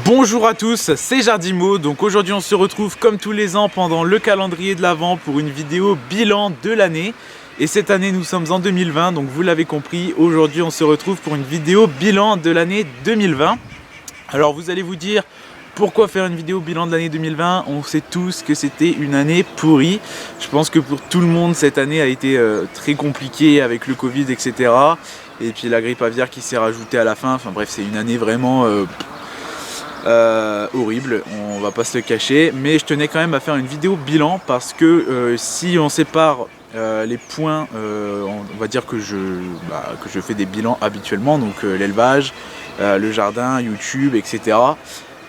Bonjour à tous, c'est Jardimo. Donc aujourd'hui on se retrouve comme tous les ans pendant le calendrier de l'Avent pour une vidéo bilan de l'année. Et cette année nous sommes en 2020, donc vous l'avez compris, aujourd'hui on se retrouve pour une vidéo bilan de l'année 2020. Alors vous allez vous dire, pourquoi faire une vidéo bilan de l'année 2020? On sait tous que c'était une année pourrie. Je pense que pour tout le monde cette année a été très compliquée avec le Covid, etc. Et puis la grippe aviaire qui s'est rajoutée à la fin. Enfin bref, c'est une année vraiment horrible, on va pas se le cacher. Mais je tenais quand même à faire une vidéo bilan parce que si on sépare les points, on va dire que je fais des bilans habituellement, donc l'élevage, le jardin, YouTube, etc.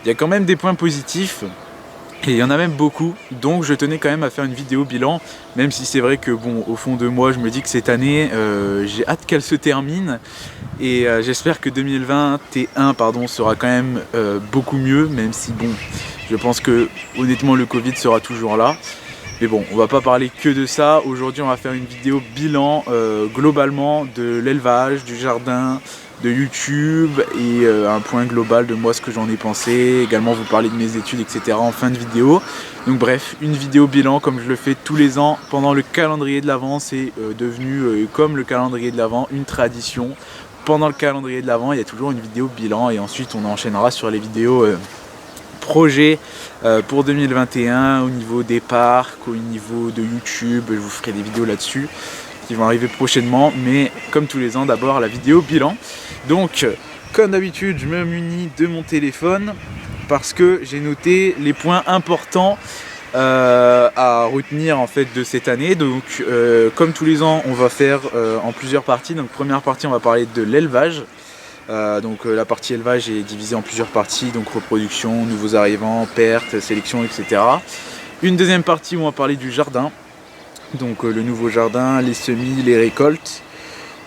Il y a quand même des points positifs. Et il y en a même beaucoup, donc je tenais quand même à faire une vidéo bilan, même si c'est vrai que bon, au fond de moi, je me dis que cette année, j'ai hâte qu'elle se termine, et j'espère que 2021 sera quand même beaucoup mieux, même si bon, je pense que honnêtement le Covid sera toujours là. Mais bon, on va pas parler que de ça. Aujourd'hui, on va faire une vidéo bilan globalement de l'élevage, du jardin, de YouTube et un point global de moi, ce que j'en ai pensé. Également vous parler de mes études, etc. en fin de vidéo. Donc bref, une vidéo bilan comme je le fais tous les ans pendant le calendrier de l'Avent. C'est devenu comme le calendrier de l'Avent, une tradition. Pendant le calendrier de l'Avent, il y a toujours une vidéo bilan et ensuite on enchaînera sur les vidéos projets pour 2021 au niveau des parcs, au niveau de YouTube. Je vous ferai des vidéos là-dessus qui vont arriver prochainement, mais comme tous les ans, d'abord la vidéo bilan. Donc comme d'habitude, je me munis de mon téléphone parce que j'ai noté les points importants à retenir en fait de cette année. Donc comme tous les ans, on va faire en plusieurs parties. Donc première partie, on va parler de l'élevage. La partie élevage est divisée en plusieurs parties, donc reproduction, nouveaux arrivants, pertes, sélection, etc. Une deuxième partie où on va parler du jardin, donc le nouveau jardin, les semis, les récoltes.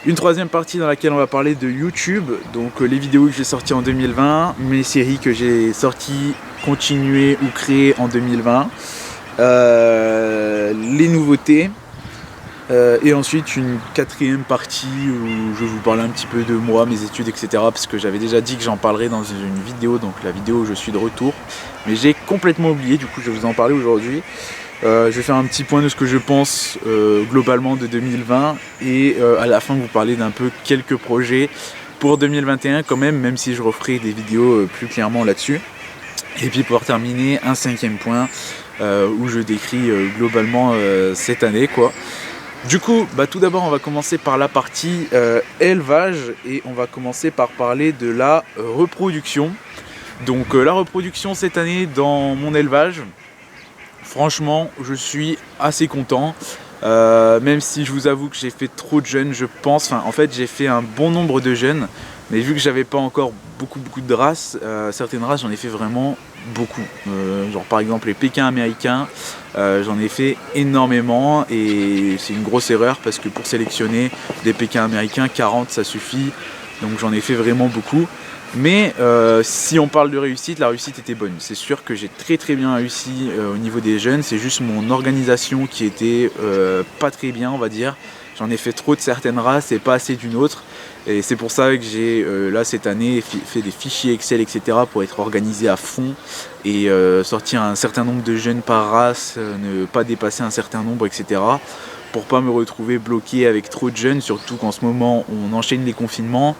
Une troisième partie dans laquelle on va parler de YouTube, donc les vidéos que j'ai sorties en 2020, mes séries que j'ai sorties, continuées ou créées en 2020, les nouveautés. Et ensuite une quatrième partie où je vais vous parler un petit peu de moi, mes études, etc. Parce que j'avais déjà dit que j'en parlerais dans une vidéo, donc la vidéo où je suis de retour. Mais j'ai complètement oublié, du coup je vais vous en parler aujourd'hui. Je vais faire un petit point de ce que je pense globalement de 2020 et à la fin vous parler d'un peu quelques projets pour 2021 quand même si je referai des vidéos plus clairement là-dessus. Et puis pour terminer, un cinquième point où je décris globalement cette année quoi. Du coup, tout d'abord on va commencer par la partie élevage et on va commencer par parler de la reproduction. Donc la reproduction cette année dans mon élevage, franchement je suis assez content. Même si je vous avoue que j'ai fait trop de jeunes, je pense. En fait j'ai fait un bon nombre de jeunes, mais vu que j'avais pas encore beaucoup de races, certaines races j'en ai fait vraiment beaucoup. Genre par exemple les Pékins américains, j'en ai fait énormément et c'est une grosse erreur parce que pour sélectionner des Pékins américains, 40 ça suffit. Donc j'en ai fait vraiment beaucoup. Mais si on parle de réussite, la réussite était bonne. C'est sûr que j'ai très bien réussi au niveau des jeunes. C'est juste mon organisation qui était pas très bien, on va dire. J'en ai fait trop de certaines races et pas assez d'une autre. Et c'est pour ça que j'ai là cette année fait des fichiers Excel, etc. pour être organisé à fond et sortir un certain nombre de jeunes par race, ne pas dépasser un certain nombre, etc. pour pas me retrouver bloqué avec trop de jeunes, surtout qu'en ce moment on enchaîne les confinements.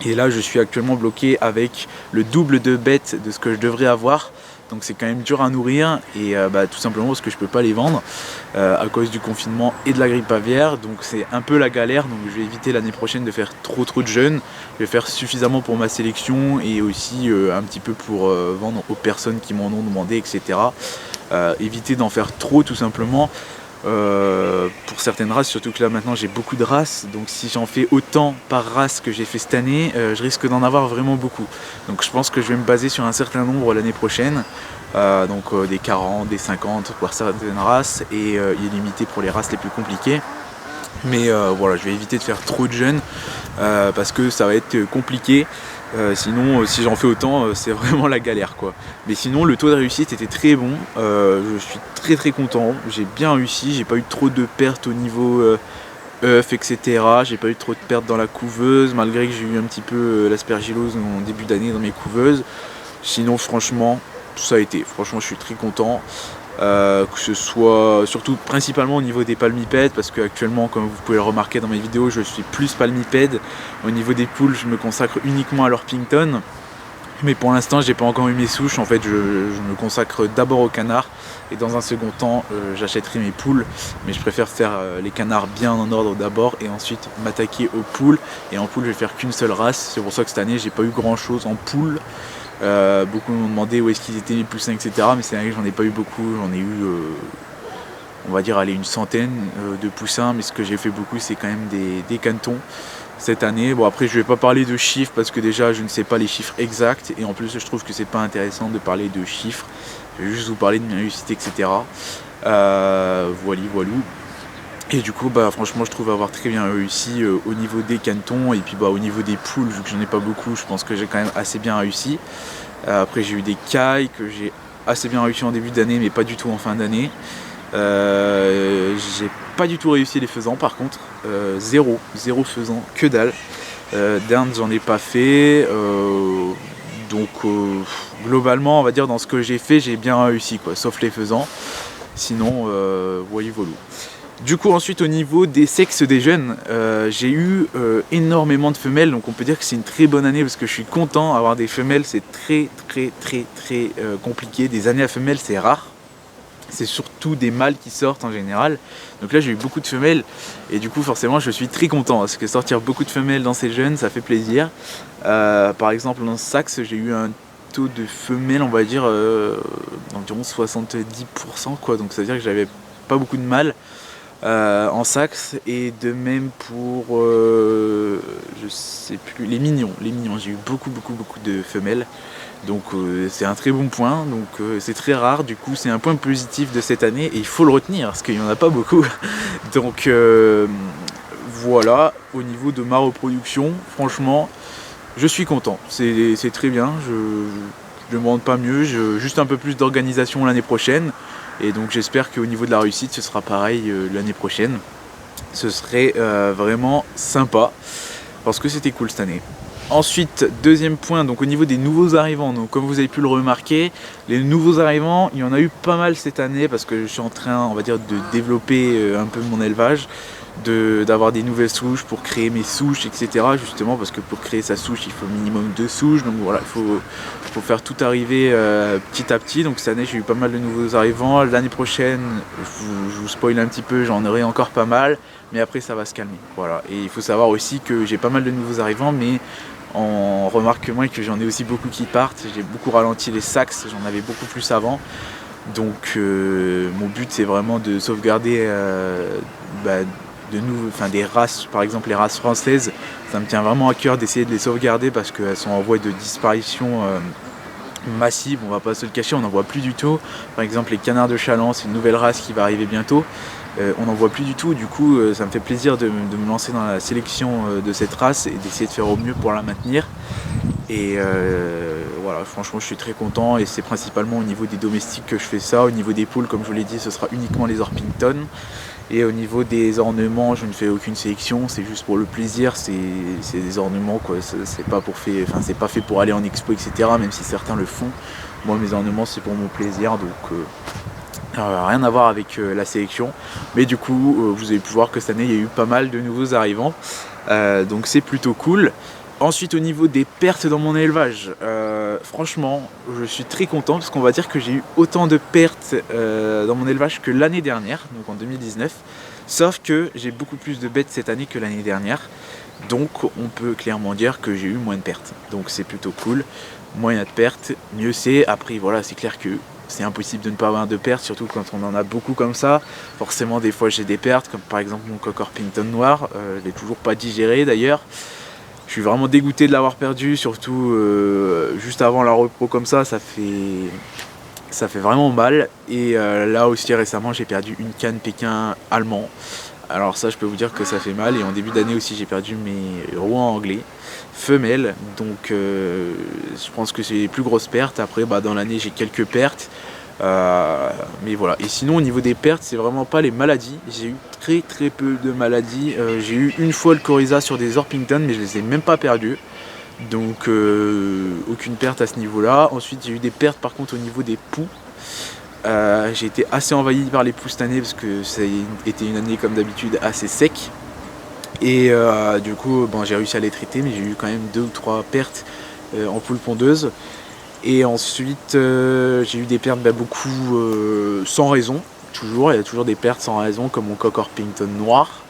Et là je suis actuellement bloqué avec le double de bêtes de ce que je devrais avoir. Donc c'est quand même dur à nourrir et tout simplement parce que je peux pas les vendre à cause du confinement et de la grippe aviaire. Donc c'est un peu la galère, donc je vais éviter l'année prochaine de faire trop de jeunes. Je vais faire suffisamment pour ma sélection et aussi un petit peu pour vendre aux personnes qui m'en ont demandé, etc. Éviter d'en faire trop tout simplement. Pour certaines races, surtout que là maintenant j'ai beaucoup de races, donc si j'en fais autant par race que j'ai fait cette année, je risque d'en avoir vraiment beaucoup. Donc je pense que je vais me baser sur un certain nombre l'année prochaine, des 40, des 50 pour certaines races et illimité pour les races les plus compliquées. Mais voilà, je vais éviter de faire trop de jeunes parce que ça va être compliqué. Sinon si j'en fais autant c'est vraiment la galère quoi. Mais sinon le taux de réussite était très bon, je suis très content, j'ai bien réussi, j'ai pas eu trop de pertes au niveau œufs, etc. J'ai pas eu trop de pertes dans la couveuse malgré que j'ai eu un petit peu l'aspergillose en début d'année dans mes couveuses. Sinon franchement ça a été, franchement je suis très content. Que ce soit surtout principalement au niveau des palmipèdes, parce qu'actuellement, comme vous pouvez le remarquer dans mes vidéos, je suis plus palmipède. Au niveau des poules, je me consacre uniquement à l'Orpington, mais pour l'instant j'ai pas encore eu mes souches. En fait je me consacre d'abord aux canards et dans un second temps j'achèterai mes poules, mais je préfère faire les canards bien en ordre d'abord et ensuite m'attaquer aux poules. Et en poule je vais faire qu'une seule race, c'est pour ça que cette année j'ai pas eu grand chose en poule. Beaucoup m'ont demandé où est-ce qu'ils étaient les poussins, etc. Mais c'est vrai que j'en ai pas eu beaucoup, j'en ai eu on va dire allez, une centaine de poussins, mais ce que j'ai fait beaucoup c'est quand même des canetons cette année. Bon après je vais pas parler de chiffres parce que déjà je ne sais pas les chiffres exacts et en plus je trouve que c'est pas intéressant de parler de chiffres. Je vais juste vous parler de mes réussites, etc. Voilou. Et du coup franchement je trouve avoir très bien réussi au niveau des canetons et puis au niveau des poules, vu que j'en ai pas beaucoup, je pense que j'ai quand même assez bien réussi. Après j'ai eu des cailles que j'ai assez bien réussi en début d'année mais pas du tout en fin d'année. J'ai pas du tout réussi les faisans par contre, zéro faisans, que dalle. D'Inde j'en ai pas fait, donc globalement on va dire dans ce que j'ai fait j'ai bien réussi quoi, sauf les faisans, sinon voilà. Du coup ensuite au niveau des sexes des jeunes, j'ai eu énormément de femelles, donc on peut dire que c'est une très bonne année parce que je suis content. Avoir des femelles c'est très compliqué, des années à femelles c'est rare. C'est surtout des mâles qui sortent en général. Donc là j'ai eu beaucoup de femelles et du coup forcément je suis très content parce que sortir beaucoup de femelles dans ces jeunes ça fait plaisir. Par exemple dans Saxe j'ai eu un taux de femelles on va dire d'environ 70% quoi, donc ça veut dire que j'avais pas beaucoup de mâles en Saxe, et de même pour je sais plus, les mignons, j'ai eu beaucoup de femelles. Donc c'est un très bon point, donc c'est très rare, du coup c'est un point positif de cette année et il faut le retenir parce qu'il n'y en a pas beaucoup. Donc voilà, au niveau de ma reproduction, franchement je suis content, c'est très bien, je ne demande pas mieux, juste un peu plus d'organisation l'année prochaine et donc j'espère qu'au niveau de la réussite ce sera pareil l'année prochaine. Ce serait vraiment sympa parce que c'était cool cette année. Ensuite, deuxième point, donc au niveau des nouveaux arrivants, donc comme vous avez pu le remarquer, les nouveaux arrivants, il y en a eu pas mal cette année parce que je suis en train, on va dire, de développer un peu mon élevage, d'avoir des nouvelles souches pour créer mes souches, etc. Justement parce que pour créer sa souche, il faut minimum 2 souches, donc voilà, il faut faire tout arriver petit à petit. Donc cette année, j'ai eu pas mal de nouveaux arrivants. L'année prochaine, je vous spoil un petit peu, j'en aurai encore pas mal, mais après ça va se calmer. Voilà. Et il faut savoir aussi que j'ai pas mal de nouveaux arrivants, mais on remarque moins que j'en ai aussi beaucoup qui partent. J'ai beaucoup ralenti les saxes, j'en avais beaucoup plus avant. Donc mon but c'est vraiment de sauvegarder des races, par exemple les races françaises. Ça me tient vraiment à cœur d'essayer de les sauvegarder parce qu'elles sont en voie de disparition massive, on va pas se le cacher, on n'en voit plus du tout. Par exemple les canards de Challans, c'est une nouvelle race qui va arriver bientôt. On n'en voit plus du tout, du coup ça me fait plaisir de me lancer dans la sélection de cette race et d'essayer de faire au mieux pour la maintenir. Et voilà, franchement je suis très content et c'est principalement au niveau des domestiques que je fais ça. Au niveau des poules, comme je vous l'ai dit, ce sera uniquement les Orpington. Et au niveau des ornements, je ne fais aucune sélection, c'est juste pour le plaisir, c'est des ornements quoi, c'est pas fait pour aller en expo, etc. Même si certains le font. Moi mes ornements c'est pour mon plaisir, donc rien à voir avec la sélection. Mais du coup vous avez pu voir que cette année il y a eu pas mal de nouveaux arrivants, donc c'est plutôt cool. Ensuite au niveau des pertes dans mon élevage, franchement je suis très content parce qu'on va dire que j'ai eu autant de pertes dans mon élevage que l'année dernière, donc en 2019. Sauf que j'ai beaucoup plus de bêtes cette année que l'année dernière. Donc on peut clairement dire que j'ai eu moins de pertes. Donc c'est plutôt cool. Moins il y a de pertes, mieux c'est. Après voilà, c'est clair que c'est impossible de ne pas avoir de pertes, surtout quand on en a beaucoup comme ça. Forcément des fois j'ai des pertes, comme par exemple mon coq Orpington noir. Je l'ai toujours pas digéré d'ailleurs. Je suis vraiment dégoûté de l'avoir perdu, surtout juste avant la repro comme ça fait vraiment mal. Et là aussi récemment j'ai perdu une canne Pékin allemand. Alors ça je peux vous dire que ça fait mal. Et en début d'année aussi j'ai perdu mes rouens anglais femelles. Donc je pense que c'est les plus grosses pertes. Après dans l'année j'ai quelques pertes. Mais voilà, et sinon au niveau des pertes c'est vraiment pas les maladies, j'ai eu très peu de maladies. J'ai eu une fois le coryza sur des Orpington mais je les ai même pas perdus, Donc aucune perte à ce niveau-là. Ensuite j'ai eu des pertes par contre au niveau des poux. J'ai été assez envahi par les poux cette année parce que ça a été une année comme d'habitude assez sec. Et du coup bon, j'ai réussi à les traiter, mais j'ai eu quand même 2 ou 3 pertes en poules pondeuses. Et ensuite j'ai eu des pertes beaucoup sans raison. Toujours, il y a toujours des pertes sans raison, comme mon coq Orpington noir.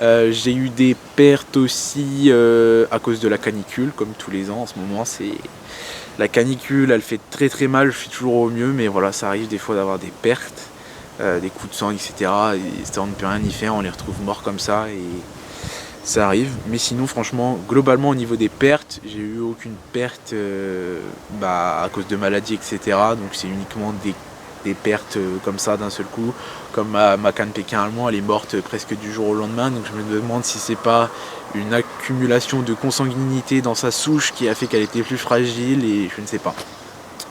J'ai eu des pertes aussi à cause de la canicule, comme tous les ans en ce moment. La canicule, elle fait très très mal, je suis toujours au mieux, mais voilà, ça arrive des fois d'avoir des pertes, des coups de sang, etc. Et ça, on ne peut rien y faire, on les retrouve morts comme ça, et ça arrive. Mais sinon, franchement, globalement, au niveau des pertes, j'ai eu aucune perte à cause de maladies, etc. Donc c'est uniquement des pertes comme ça d'un seul coup, comme ma canne pékin allemand, elle est morte presque du jour au lendemain, donc je me demande si c'est pas une accumulation de consanguinité dans sa souche qui a fait qu'elle était plus fragile, et je ne sais pas.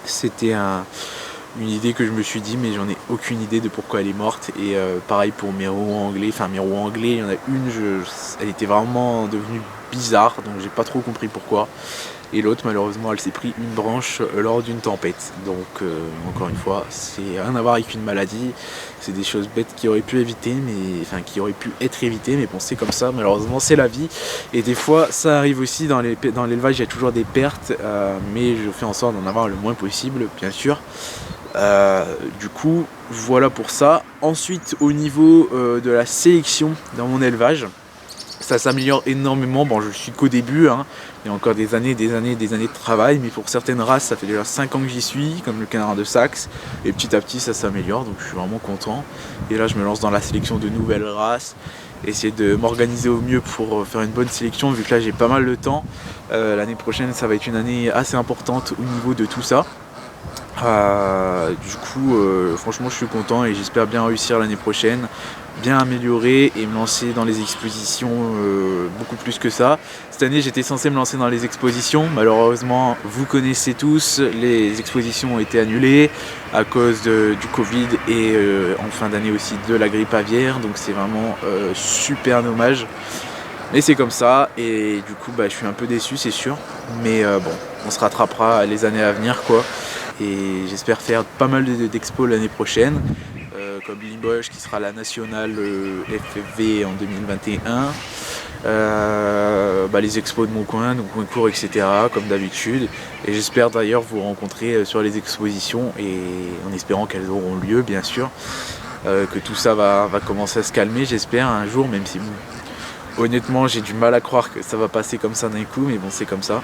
C'était une idée que je me suis dit, mais j'en ai aucune idée de pourquoi elle est morte. Et pareil pour mes roux anglais, il y en a une, elle était vraiment devenue bizarre, donc j'ai pas trop compris pourquoi. Et l'autre, malheureusement, elle s'est pris une branche lors d'une tempête. Donc encore une fois, c'est rien à voir avec une maladie, c'est des choses bêtes qui auraient pu qui auraient pu être évitées, mais bon, c'est comme ça, malheureusement c'est la vie. Et des fois ça arrive aussi dans l'élevage, il y a toujours des pertes, mais je fais en sorte d'en avoir le moins possible, bien sûr. Du coup voilà pour ça. Ensuite, au niveau de la sélection dans mon élevage, ça s'améliore énormément. Bon, je suis qu'au début, hein. Il y a encore des années de travail, mais pour certaines races, ça fait déjà 5 ans que j'y suis, comme le canard de Saxe, et petit à petit ça s'améliore, donc je suis vraiment content. Et là je me lance dans la sélection de nouvelles races, essayer de m'organiser au mieux pour faire une bonne sélection, vu que là j'ai pas mal de temps. L'année prochaine ça va être une année assez importante au niveau de tout ça. Franchement je suis content et j'espère bien réussir l'année prochaine, bien améliorer et me lancer dans les expositions beaucoup plus que ça. Cette année j'étais censé me lancer dans les expositions, malheureusement vous connaissez tous, les expositions ont été annulées à cause du Covid et en fin d'année aussi de la grippe aviaire, donc c'est vraiment super dommage. Mais c'est comme ça, et du coup je suis un peu déçu, c'est sûr, mais bon, on se rattrapera les années à venir quoi. Et j'espère faire pas mal d'expos l'année prochaine, comme Limoges qui sera la nationale FFV en 2021, les expos de mon coin, donc concours, etc. comme d'habitude. Et j'espère d'ailleurs vous rencontrer sur les expositions, et en espérant qu'elles auront lieu bien sûr, que tout ça va commencer à se calmer, j'espère un jour, même si honnêtement j'ai du mal à croire que ça va passer comme ça d'un coup, mais bon c'est comme ça.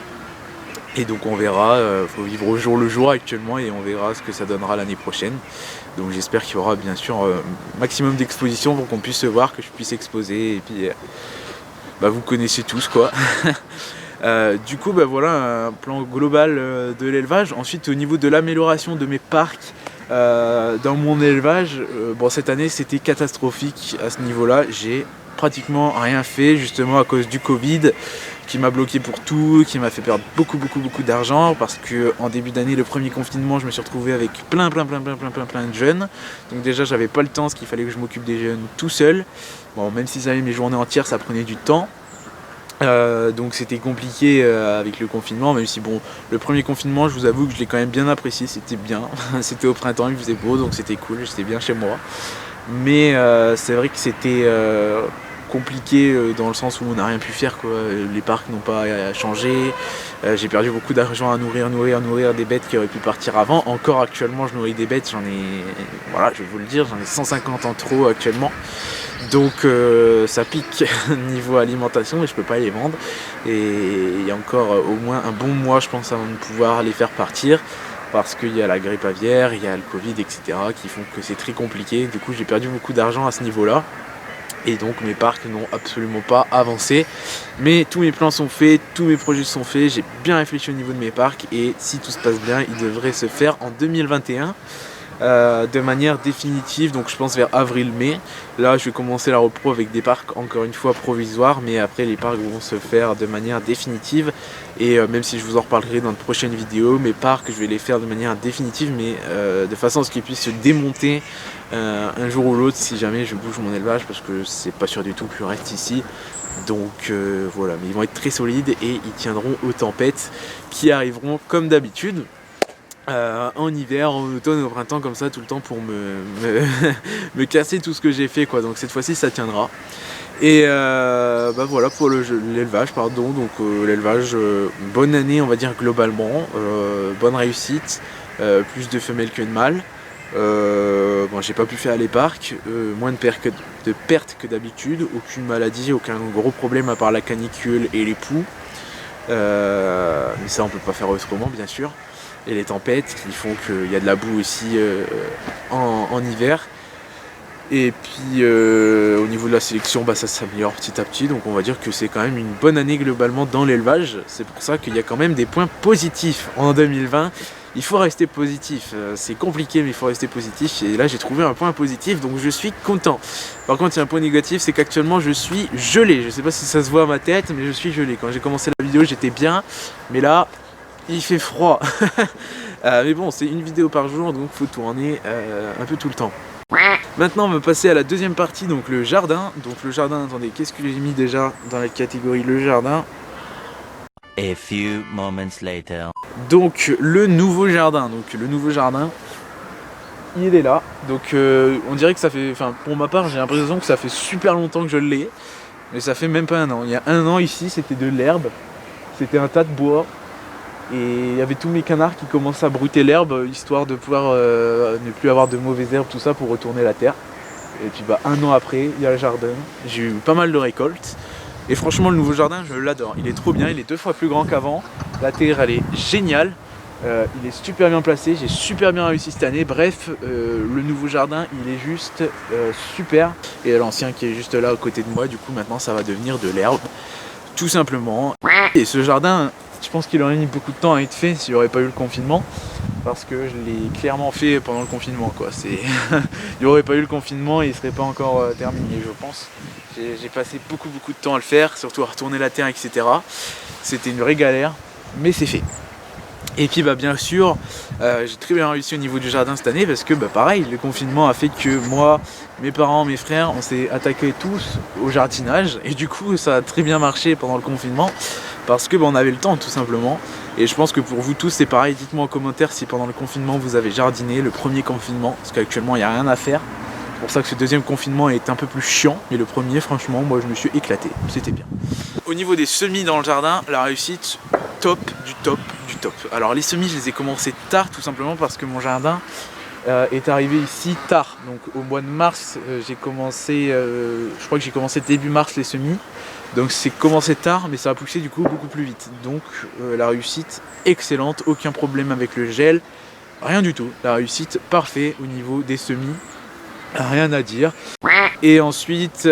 Et donc on verra, faut vivre au jour le jour actuellement, et on verra ce que ça donnera l'année prochaine. Donc j'espère qu'il y aura bien sûr maximum d'expositions pour qu'on puisse se voir, que je puisse exposer, et puis vous connaissez tous quoi. Du coup voilà un plan global de l'élevage. Ensuite au niveau de l'amélioration de mes parcs dans mon élevage, cette année c'était catastrophique à ce niveau-là. J'ai pratiquement rien fait justement à cause du Covid qui m'a bloqué pour tout, qui m'a fait perdre beaucoup d'argent, parce que en début d'année, le premier confinement, je me suis retrouvé avec plein de jeunes. Donc déjà j'avais pas le temps, parce qu'il fallait que je m'occupe des jeunes tout seul. Bon, même si j'avais mes journées entières, ça prenait du temps. Donc c'était compliqué avec le confinement, même si bon, le premier confinement, je vous avoue que je l'ai quand même bien apprécié, c'était bien. C'était au printemps, il faisait beau, donc c'était cool, j'étais bien chez moi. Mais c'est vrai que c'était compliqué dans le sens où on n'a rien pu faire quoi. Les parcs n'ont pas changé, j'ai perdu beaucoup d'argent à nourrir des bêtes qui auraient pu partir avant. Encore actuellement je nourris des bêtes, je vais vous le dire, j'en ai 150 en trop actuellement. Donc ça pique niveau alimentation et je peux pas les vendre. Et il y a encore au moins un bon mois je pense avant de pouvoir les faire partir, parce qu'il y a la grippe aviaire, il y a le Covid, etc. qui font que c'est très compliqué. Du coup j'ai perdu beaucoup d'argent à ce niveau-là. Et donc mes parcs n'ont absolument pas avancé. Mais tous mes plans sont faits, tous mes projets sont faits. J'ai bien réfléchi au niveau de mes parcs. Et si tout se passe bien, ils devraient se faire en 2021. De manière définitive, donc je pense vers avril-mai. Là je vais commencer la repro avec des parcs encore une fois provisoires, mais après les parcs vont se faire de manière définitive. Et même si je vous en reparlerai dans de prochaines vidéos, mes parcs je vais les faire de manière définitive, mais de façon à ce qu'ils puissent se démonter un jour ou l'autre si jamais je bouge mon élevage, parce que c'est pas sûr du tout que je reste ici. Donc voilà, mais ils vont être très solides et ils tiendront aux tempêtes qui arriveront comme d'habitude. En hiver, en automne, au printemps, comme ça tout le temps pour me casser tout ce que j'ai fait quoi. Donc cette fois-ci ça tiendra. Et bah voilà pour l'élevage pardon. Donc l'élevage, bonne année on va dire globalement, bonne réussite, plus de femelles que de mâles. Bon, j'ai pas pu faire les parcs, moins de pertes que d'habitude, aucune maladie, aucun gros problème à part la canicule et les poux. Mais ça on peut pas faire autrement bien sûr. Et les tempêtes qui font qu'il y a de la boue aussi en hiver. Et puis au niveau de la sélection, bah, ça s'améliore petit à petit, donc on va dire que c'est quand même une bonne année globalement dans l'élevage. C'est pour ça qu'il y a quand même des points positifs en 2020. Il faut rester positif, c'est compliqué mais il faut rester positif, et là j'ai trouvé un point positif donc je suis content. Par contre il y a un point négatif, c'est qu'actuellement je suis gelé. Je sais pas si ça se voit à ma tête mais je suis gelé. Quand j'ai commencé la vidéo j'étais bien, mais là il fait froid. Mais bon, c'est une vidéo par jour donc faut tourner un peu tout le temps. Maintenant on va passer à la deuxième partie, donc le jardin. Donc le jardin, attendez, qu'est-ce que j'ai mis déjà dans la catégorie le jardin? A few moments later. Donc le nouveau jardin, il est là. Donc on dirait que ça fait, enfin pour ma part j'ai l'impression que ça fait super longtemps que je l'ai, mais ça fait même pas un an. Il y a un an ici c'était de l'herbe, c'était un tas de bois. Et il y avait tous mes canards qui commençaient à brouter l'herbe, histoire de pouvoir ne plus avoir de mauvaises herbes, tout ça pour retourner la terre. Et puis bah, un an après, il y a le jardin, j'ai eu pas mal de récoltes. Et franchement le nouveau jardin, je l'adore, il est trop bien, il est 2 fois plus grand qu'avant. La terre elle est géniale, il est super bien placé, j'ai super bien réussi cette année. Bref, le nouveau jardin il est juste super. Et l'ancien qui est juste là à côté de moi, du coup maintenant ça va devenir de l'herbe, tout simplement. Et ce jardin, je pense qu'il aurait mis beaucoup de temps à être fait s'il n'y aurait pas eu le confinement, parce que je l'ai clairement fait pendant le confinement quoi. Il n'y aurait pas eu le confinement et il ne serait pas encore terminé je pense. J'ai passé beaucoup de temps à le faire, surtout à retourner la terre etc. C'était une vraie galère, mais c'est fait. Et puis bah bien sûr j'ai très bien réussi au niveau du jardin cette année, parce que bah pareil, le confinement a fait que moi, mes parents, mes frères, on s'est attaqués tous au jardinage, et du coup ça a très bien marché pendant le confinement, parce que bah, on avait le temps tout simplement. Et je pense que pour vous tous c'est pareil, dites-moi en commentaire si pendant le confinement vous avez jardiné, le premier confinement, parce qu'actuellement il n'y a rien à faire. C'est pour ça que ce deuxième confinement est un peu plus chiant, mais le premier franchement moi je me suis éclaté, c'était bien. Au niveau des semis dans le jardin, la réussite top du top du top. Alors les semis je les ai commencés tard, tout simplement parce que mon jardin est arrivé ici tard. Donc au mois de mars j'ai commencé, je crois que j'ai commencé début mars les semis. Donc c'est commencé tard mais ça a poussé du coup beaucoup plus vite. Donc la réussite excellente, aucun problème avec le gel, rien du tout. La réussite parfaite au niveau des semis, rien à dire. Et ensuite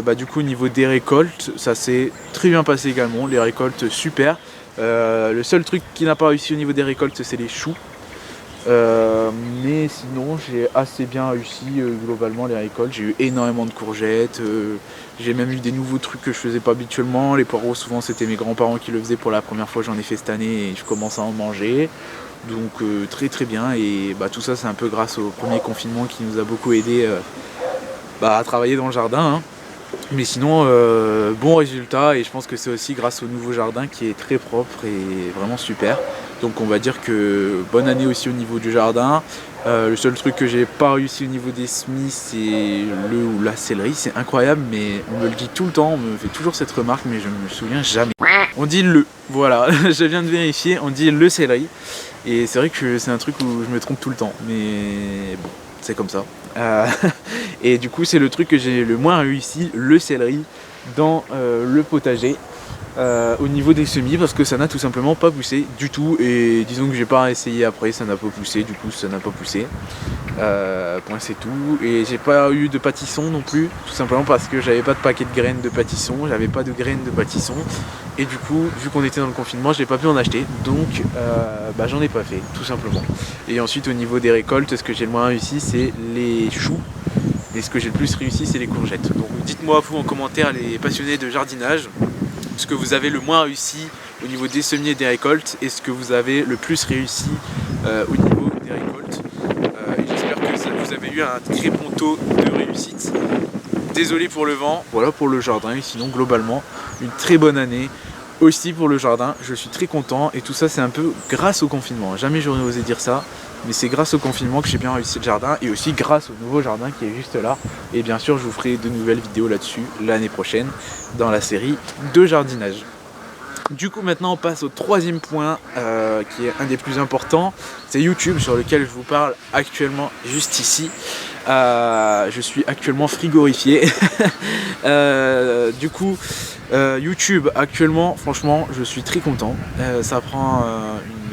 bah, du coup au niveau des récoltes, ça s'est très bien passé également, les récoltes super. Le seul truc qui n'a pas réussi au niveau des récoltes c'est les choux. Mais sinon j'ai assez bien réussi globalement les récoltes. J'ai eu énormément de courgettes, j'ai même eu des nouveaux trucs que je faisais pas habituellement. Les poireaux souvent c'était mes grands-parents qui le faisaient pour la première fois, j'en ai fait cette année et je commence à en manger. Donc très bien, et bah, tout ça c'est un peu grâce au premier confinement qui nous a beaucoup aidé à travailler dans le jardin hein. Mais sinon bon résultat, et je pense que c'est aussi grâce au nouveau jardin qui est très propre et vraiment super. Donc on va dire que bonne année aussi au niveau du jardin. Le seul truc que j'ai pas réussi au niveau des semis c'est le ou la céleri. C'est incroyable mais on me le dit tout le temps, on me fait toujours cette remarque mais je me souviens jamais. On dit le, voilà, je viens de vérifier, on dit le céleri. Et c'est vrai que c'est un truc où je me trompe tout le temps, mais bon, c'est comme ça. Et du coup c'est le truc que j'ai le moins réussi, le céleri, dans le potager. Au niveau des semis, parce que ça n'a tout simplement pas poussé du tout, et disons que j'ai pas essayé après, ça n'a pas poussé, du coup ça n'a pas poussé. Point c'est tout. Et j'ai pas eu de pâtisson non plus, tout simplement parce que j'avais pas de paquet de graines de pâtisson, j'avais pas de graines de pâtisson, et du coup vu qu'on était dans le confinement j'ai pas pu en acheter, donc j'en ai pas fait tout simplement. Et ensuite au niveau des récoltes, ce que j'ai le moins réussi c'est les choux, et ce que j'ai le plus réussi c'est les courgettes. Donc dites-moi vous en commentaire les passionnés de jardinage, ce que vous avez le moins réussi au niveau des semis et des récoltes, et ce que vous avez le plus réussi au niveau des récoltes. Et j'espère que vous avez eu un très bon taux de réussite. désolé pour le vent, voilà pour le jardin, et sinon globalement une très bonne année aussi pour le jardin. Je suis très content et tout ça c'est un peu grâce au confinement, jamais j'aurais osé dire ça, mais c'est grâce au confinement que j'ai bien réussi le jardin et aussi grâce au nouveau jardin qui est juste là. Et bien sûr je vous ferai de nouvelles vidéos là-dessus l'année prochaine dans la série de jardinage. Du coup maintenant on passe au troisième point qui est un des plus importants, c'est YouTube sur lequel je vous parle actuellement juste ici. Je suis actuellement frigorifié. Du coup YouTube actuellement franchement je suis très content, ça prend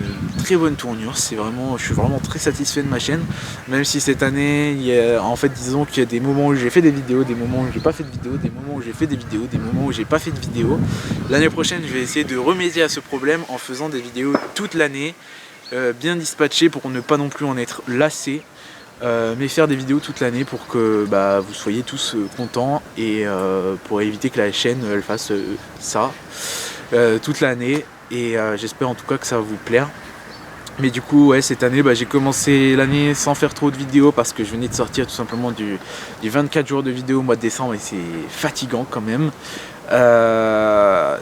une très bonne tournure, je suis vraiment très satisfait de ma chaîne, même si cette année en fait disons qu'il y a des moments où j'ai fait des vidéos, des moments où j'ai pas fait de vidéos, des moments où j'ai fait des vidéos, des moments où j'ai pas fait de vidéos. L'année prochaine je vais essayer de remédier à ce problème en faisant des vidéos toute l'année, bien dispatchées pour ne pas non plus en être lassé. Mais faire des vidéos toute l'année pour que vous soyez tous contents et pour éviter que la chaîne elle fasse ça toute l'année, et j'espère en tout cas que ça va vous plaire. Mais du coup ouais, cette année j'ai commencé l'année sans faire trop de vidéos parce que je venais de sortir tout simplement du 24 jours de vidéos au mois de décembre et c'est fatigant quand même.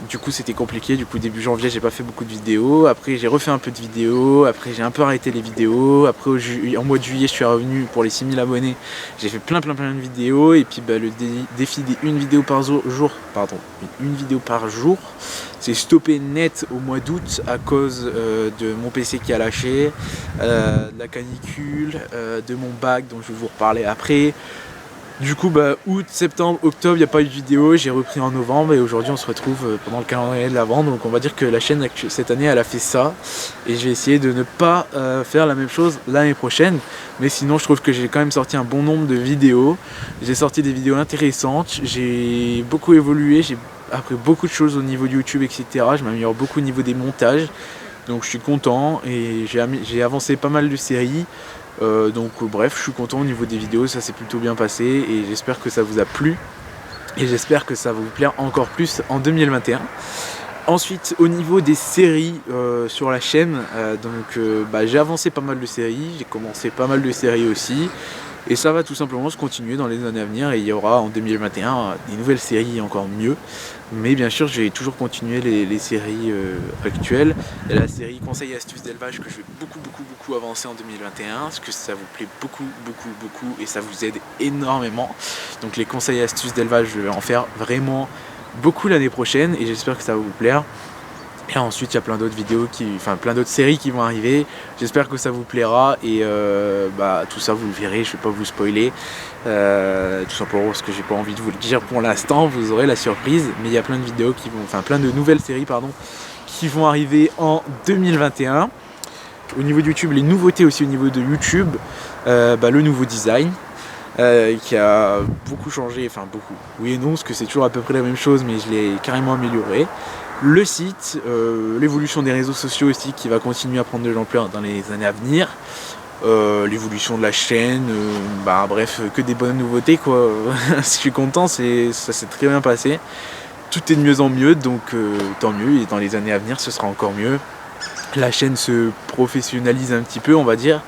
Du coup c'était compliqué, du coup début janvier j'ai pas fait beaucoup de vidéos, après j'ai refait un peu de vidéos, après j'ai un peu arrêté les vidéos, après en mois de juillet je suis revenu pour les 6000 abonnés, j'ai fait plein de vidéos, et puis le défi des une vidéo par jour c'est stoppé net au mois d'août à cause de mon PC qui a lâché, de la canicule, de mon bac dont je vais vous reparler après. Du coup août, septembre, octobre, il n'y a pas eu de vidéo, j'ai repris en novembre et aujourd'hui on se retrouve pendant le calendrier de l'Avent. Donc on va dire que la chaîne cette année elle a fait ça et je vais essayer de ne pas faire la même chose l'année prochaine. Mais sinon je trouve que j'ai quand même sorti un bon nombre de vidéos, j'ai sorti des vidéos intéressantes, j'ai beaucoup évolué, j'ai appris beaucoup de choses au niveau de YouTube etc. Je m'améliore beaucoup au niveau des montages, donc je suis content et j'ai avancé pas mal de séries. Bref, je suis content au niveau des vidéos, ça s'est plutôt bien passé et j'espère que ça vous a plu et j'espère que ça va vous plaire encore plus en 2021. Ensuite au niveau des séries sur la chaîne, j'ai avancé pas mal de séries, j'ai commencé pas mal de séries aussi et ça va tout simplement se continuer dans les années à venir, et il y aura en 2021 des nouvelles séries encore mieux. Mais bien sûr je vais toujours continuer les séries actuelles. Il y a la série conseils et astuces d'élevage que je vais beaucoup avancer en 2021 parce que ça vous plaît beaucoup et ça vous aide énormément. Donc les conseils et astuces d'élevage je vais en faire vraiment beaucoup l'année prochaine et j'espère que ça va vous plaire. Et ensuite il y a plein d'autres plein d'autres séries qui vont arriver, j'espère que ça vous plaira et tout ça vous le verrez, je vais pas vous spoiler, tout simplement parce que j'ai pas envie de vous le dire pour l'instant, vous aurez la surprise, mais il y a plein de vidéos plein de nouvelles séries qui vont arriver en 2021. Au niveau de YouTube, les nouveautés aussi au niveau de YouTube, le nouveau design qui a beaucoup changé, beaucoup, oui et non parce que c'est toujours à peu près la même chose mais je l'ai carrément amélioré. Le site, l'évolution des réseaux sociaux aussi qui va continuer à prendre de l'ampleur dans les années à venir, l'évolution de la chaîne, bref, que des bonnes nouveautés quoi. Je suis content, ça s'est très bien passé, tout est de mieux en mieux, donc tant mieux, et dans les années à venir ce sera encore mieux. La chaîne se professionnalise un petit peu on va dire,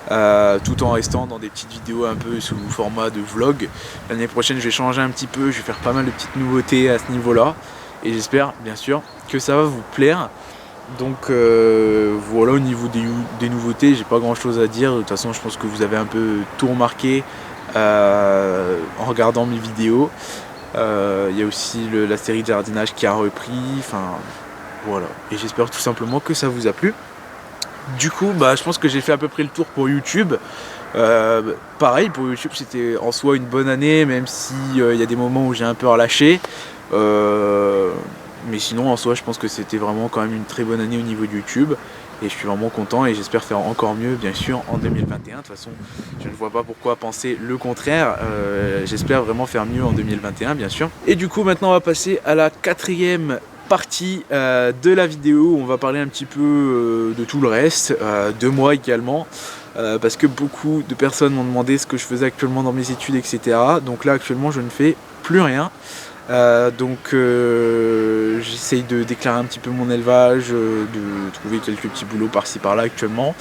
tout en restant dans des petites vidéos un peu sous format de vlog. L'année prochaine je vais changer un petit peu, je vais faire pas mal de petites nouveautés à ce niveau là. Et j'espère bien sûr que ça va vous plaire. Donc voilà, au niveau des nouveautés, j'ai pas grand chose à dire. De toute façon, je pense que vous avez un peu tout remarqué en regardant mes vidéos. Il y a aussi la série de jardinage qui a repris. Voilà. Et j'espère tout simplement que ça vous a plu. Du coup, je pense que j'ai fait à peu près le tour pour YouTube. Pareil, pour YouTube, c'était en soi une bonne année, même si y a des moments où j'ai un peu relâché. Mais sinon en soi je pense que c'était vraiment quand même une très bonne année au niveau de YouTube et je suis vraiment content et j'espère faire encore mieux bien sûr en 2021. De toute façon je ne vois pas pourquoi penser le contraire, j'espère vraiment faire mieux en 2021 bien sûr. Et du coup maintenant on va passer à la quatrième partie de la vidéo où on va parler un petit peu de tout le reste, de moi également. Parce que beaucoup de personnes m'ont demandé ce que je faisais actuellement dans mes études etc. Donc là actuellement je ne fais plus rien. Je j'essaye de déclarer un petit peu mon élevage, de trouver quelques petits boulots par-ci par-là actuellement.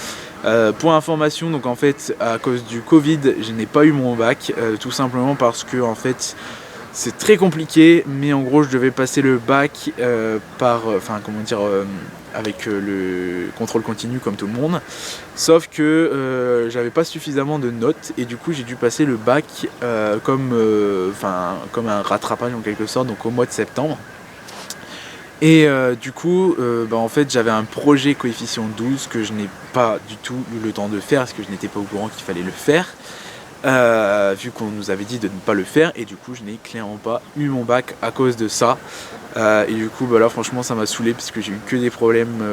Pour information, donc en fait à cause du Covid je n'ai pas eu mon bac, tout simplement parce que en fait c'est très compliqué, mais en gros je devais passer le bac avec le contrôle continu comme tout le monde, sauf que j'avais pas suffisamment de notes et du coup j'ai dû passer le bac comme un rattrapage en quelque sorte, donc au mois de septembre. Et du coup, en fait j'avais un projet coefficient 12 que je n'ai pas du tout eu le temps de faire parce que je n'étais pas au courant qu'il fallait le faire, vu qu'on nous avait dit de ne pas le faire, et du coup je n'ai clairement pas eu mon bac à cause de ça. Et du coup là franchement ça m'a saoulé parce que j'ai eu que des problèmes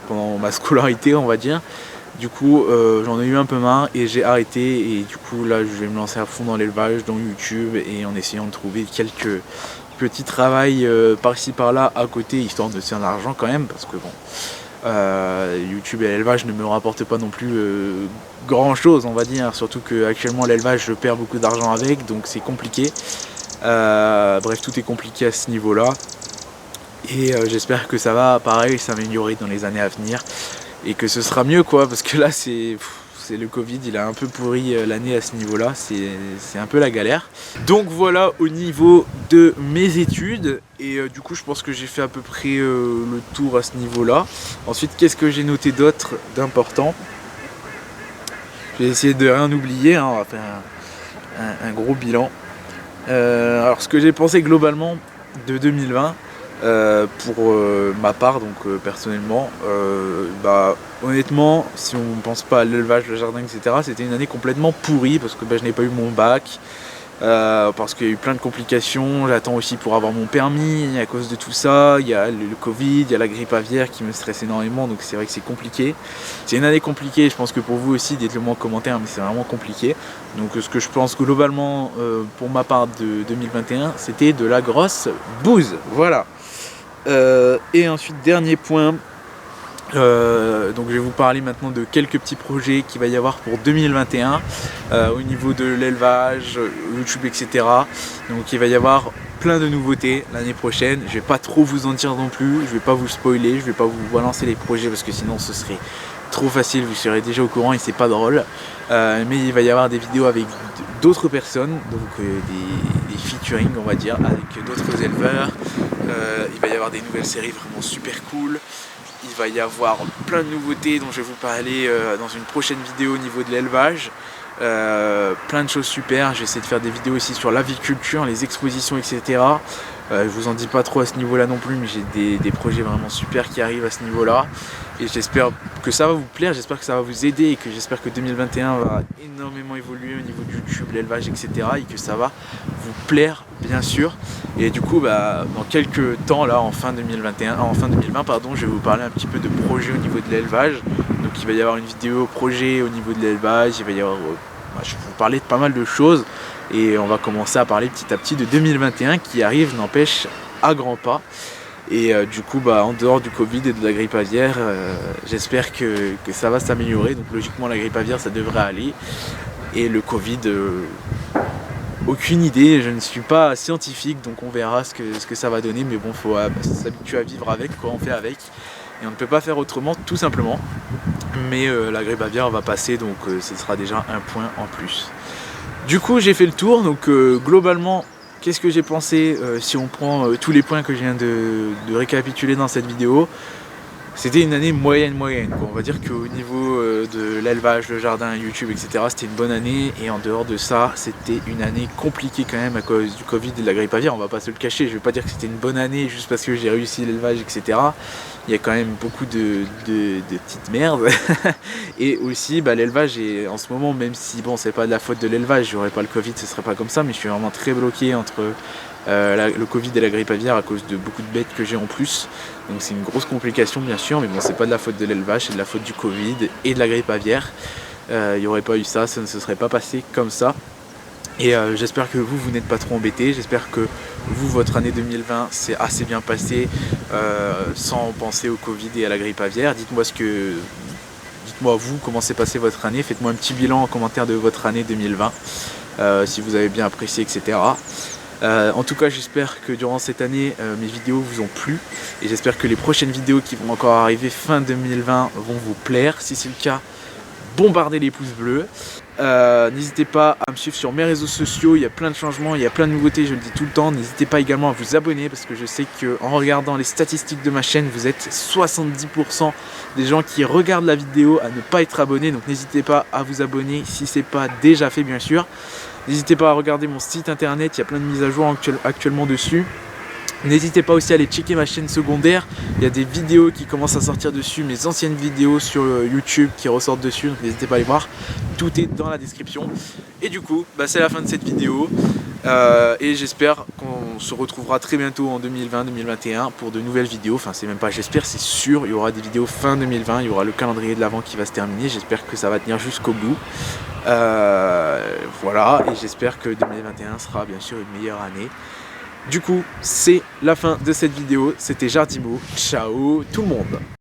pendant ma scolarité, on va dire. Du coup j'en ai eu un peu marre et j'ai arrêté, et du coup là je vais me lancer à fond dans l'élevage, dans YouTube, et en essayant de trouver quelques petits travail par-ci par-là à côté, histoire de se faire de l'argent quand même, parce que bon, YouTube et l'élevage ne me rapportent pas non plus grand chose, on va dire, surtout que actuellement l'élevage je perds beaucoup d'argent avec, donc c'est compliqué. Bref, tout est compliqué à ce niveau là, et j'espère que ça va pareil s'améliorer dans les années à venir et que ce sera mieux quoi, parce que là c'est le Covid, il a un peu pourri l'année à ce niveau-là, c'est un peu la galère. Donc voilà au niveau de mes études, et du coup je pense que j'ai fait à peu près le tour à ce niveau-là. Ensuite, qu'est-ce que j'ai noté d'autre d'important? J'ai essayé de rien oublier, hein, on va faire un gros bilan. Alors ce que j'ai pensé globalement de 2020, pour ma part, donc personnellement, honnêtement, si on ne pense pas à l'élevage, le jardin, etc., c'était une année complètement pourrie parce que je n'ai pas eu mon bac, parce qu'il y a eu plein de complications. J'attends aussi pour avoir mon permis à cause de tout ça. Il y a le Covid, il y a la grippe aviaire qui me stresse énormément, donc c'est vrai que c'est compliqué. C'est une année compliquée, je pense que pour vous aussi, dites-le moi en commentaire, mais c'est vraiment compliqué. Donc ce que je pense globalement pour ma part de 2021, c'était de la grosse bouse, voilà. Et ensuite, dernier point, donc je vais vous parler maintenant de quelques petits projets qu'il va y avoir pour 2021 au niveau de l'élevage, YouTube, etc. Donc il va y avoir plein de nouveautés l'année prochaine. Je vais pas trop vous en dire non plus, je vais pas vous spoiler, je vais pas vous balancer les projets parce que sinon ce serait trop facile, vous serez déjà au courant et c'est pas drôle. Mais il va y avoir des vidéos avec d'autres personnes, donc des featuring on va dire, avec d'autres éleveurs. Il va y avoir des nouvelles séries vraiment super cool. Il va y avoir plein de nouveautés dont je vais vous parler dans une prochaine vidéo au niveau de l'élevage. Plein de choses super. Je vais essayer de faire des vidéos aussi sur l'aviculture, les expositions, etc. Je vous en dis pas trop à ce niveau là non plus, mais j'ai des projets vraiment super qui arrivent à ce niveau là, et j'espère que ça va vous plaire, j'espère que ça va vous aider, et que j'espère que 2021 va énormément évoluer au niveau de YouTube, l'élevage, etc., et que ça va vous plaire bien sûr. Et du coup dans quelques temps là, en fin 2020 je vais vous parler un petit peu de projets au niveau de l'élevage. Donc il va y avoir une vidéo projet au niveau de l'élevage, il va y avoir je vais vous parler de pas mal de choses, et on va commencer à parler petit à petit de 2021 qui arrive, n'empêche, à grands pas. Et du coup en dehors du Covid et de la grippe aviaire, j'espère que ça va s'améliorer. Donc logiquement la grippe aviaire ça devrait aller, et le Covid, aucune idée, je ne suis pas scientifique, donc on verra ce que ça va donner, mais bon, faut s'habituer à vivre avec, quoi, on fait avec, et on ne peut pas faire autrement tout simplement. Mais la grippe aviaire va passer, donc ce sera déjà un point en plus. Du coup j'ai fait le tour, donc globalement qu'est-ce que j'ai pensé, si on prend tous les points que je viens de récapituler dans cette vidéo. C'était une année moyenne quoi. On va dire qu'au niveau de l'élevage, le jardin, YouTube, etc., c'était une bonne année, et en dehors de ça c'était une année compliquée quand même à cause du Covid et de la grippe aviaire, on va pas se le cacher. Je vais pas dire que c'était une bonne année juste parce que j'ai réussi l'élevage, etc. Il y a quand même beaucoup de petites merdes. Et aussi l'élevage est en ce moment, même si bon c'est pas de la faute de l'élevage, j'aurais pas le Covid, ce serait pas comme ça, mais je suis vraiment très bloqué entre le Covid et la grippe aviaire à cause de beaucoup de bêtes que j'ai en plus. Donc c'est une grosse complication bien sûr, mais bon c'est pas de la faute de l'élevage, c'est de la faute du Covid et de la grippe aviaire. Il n'y aurait pas eu ça, ça ne se serait pas passé comme ça. Et j'espère que vous n'êtes pas trop embêtés, j'espère que vous, votre année 2020 s'est assez bien passée sans penser au Covid et à la grippe aviaire. Dites-moi vous, comment s'est passée votre année, faites-moi un petit bilan en commentaire de votre année 2020, si vous avez bien apprécié, etc. En tout cas, j'espère que durant cette année, mes vidéos vous ont plu et j'espère que les prochaines vidéos qui vont encore arriver fin 2020 vont vous plaire. Si c'est le cas, bombardez les pouces bleus. N'hésitez pas à me suivre sur mes réseaux sociaux, il y a plein de changements, il y a plein de nouveautés, je le dis tout le temps. N'hésitez pas également à vous abonner parce que je sais qu'en regardant les statistiques de ma chaîne, vous êtes 70% des gens qui regardent la vidéo à ne pas être abonnés. Donc n'hésitez pas à vous abonner si ce n'est pas déjà fait, bien sûr. N'hésitez pas à regarder mon site internet, il y a plein de mises à jour actuellement dessus. N'hésitez pas aussi à aller checker ma chaîne secondaire, il y a des vidéos qui commencent à sortir dessus, mes anciennes vidéos sur YouTube qui ressortent dessus, donc n'hésitez pas à les voir, tout est dans la description. Et du coup, c'est la fin de cette vidéo, et j'espère qu'on se retrouvera très bientôt en 2020-2021 pour de nouvelles vidéos, enfin c'est même pas j'espère, c'est sûr, il y aura des vidéos fin 2020, il y aura le calendrier de l'Avent qui va se terminer, j'espère que ça va tenir jusqu'au bout. Voilà, et j'espère que 2021 sera bien sûr une meilleure année. Du coup, c'est la fin de cette vidéo. C'était Jardimo. Ciao tout le monde.